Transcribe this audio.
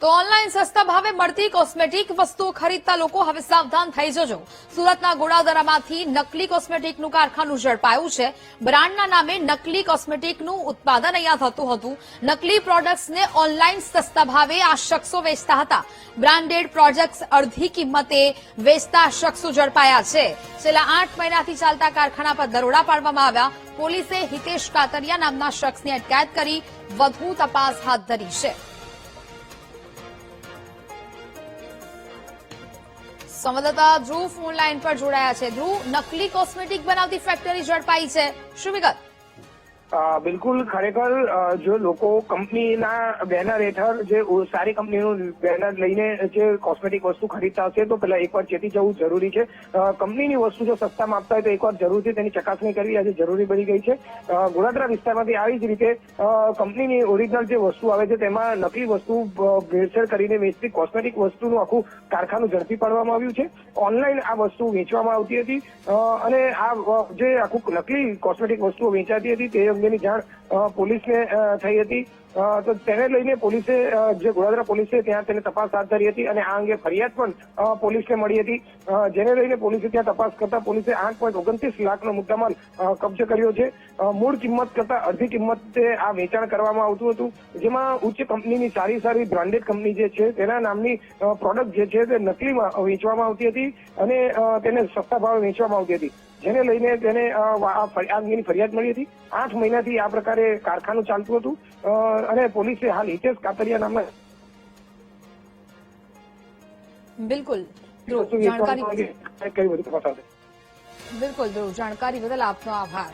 તો ઓનલાઈન સસ્તા ભાવે મળતી કોસ્મેટિક વસ્તુઓ ખરીદતા લોકો હવે સાવધાન થઈ જજો। સુરતના ગોડાદરામાંથી નકલી કોસ્મેટિકનું કારખાનું ઝડપાયું છે। બ્રાન્ડના નામે નકલી કોસ્મેટિકનું ઉત્પાદન અહીંયા થતું હતું। નકલી પ્રોડક્ટ્સને ઓનલાઈન સસ્તા ભાવે આ શખ્સો વેચતા હતા। બ્રાન્ડેડ પ્રોડક્ટ્સ અડધી કિંમતે વેચતા શખ્સો ઝડપાયા છે। છેલ્લા 8 મહિનાથી ચાલતા કારખાના પર દરોડા પાડવામાં આવ્યા। પોલીસે હિતેશ કાતરિયા નામના શખ્સની અટકાયત કરી વધુ તપાસ હાથ ધરી છે। સંવાદદાતા ધ્રુવ ફોન લાઈન પર જોડાયા છે। ધ્રુવ, નકલી કોસ્મેટિક બનાવતી ફેક્ટરી ઝડપાઈ છે, શું વિગત? બિલકુલ, ખરેખર જો લોકો કંપનીના બેનર હેઠળ જે સારી કંપનીનું બેનર લઈને જે કોસ્મેટિક વસ્તુ ખરીદતા હશે તો પેલા એકવાર ચેતી જવું જરૂરી છે। કંપનીની વસ્તુ જો સસ્તામાં આપતા હોય તો એકવાર જરૂરથી તેની ચકાસણી કરવી આજે જરૂરી બની ગઈ છે। ગોડાદરા વિસ્તારમાંથી આવી જ રીતે કંપનીની ઓરિજિનલ જે વસ્તુ આવે છે તેમાં નકલી વસ્તુ ભેળસેળ કરીને વેચતી કોસ્મેટિક વસ્તુનું આખું કારખાનું ઝડપી પાડવામાં આવ્યું છે। ઓનલાઈન આ વસ્તુ વેચવામાં આવતી હતી અને આ જે આખું નકલી કોસ્મેટિક વસ્તુઓ વેચાતી હતી તે અંગેની જાણ પોલીસને થઈ હતી। તો તેને લઈને પોલીસે જે ગોડાદરા પોલીસે ત્યાં તેને તપાસ હાથ ધરી હતી અને આ અંગે ફરિયાદ પણ પોલીસને મળી હતી। જેને લઈને પોલીસે ત્યાં તપાસ કરતા પોલીસે 8.29 લાખનો મુદ્દામાલ કબજે કર્યો છે। મૂળ કિંમત કરતા અડધી કિંમતે આ વેચાણ કરવામાં આવતું હતું, જેમાં ઉચ્ચ કંપનીની સારી બ્રાન્ડેડ કંપની જે છે તેના નામની પ્રોડક્ટ જે છે તે નકલીમાં વેચવામાં આવતી હતી અને તેને સસ્તા ભાવે વેચવામાં આવતી હતી, જેને લઈને તેને આ અંગેની ફરિયાદ મળી હતી। 8 મહિનાથી આ પ્રકારે કારખાનું ચાલતું હતું અને પોલીસે હાલ હિતેશ કાતરિયા નામના બિલકુલ ધ્રુવ, જાણકારી બદલ આપનો આભાર।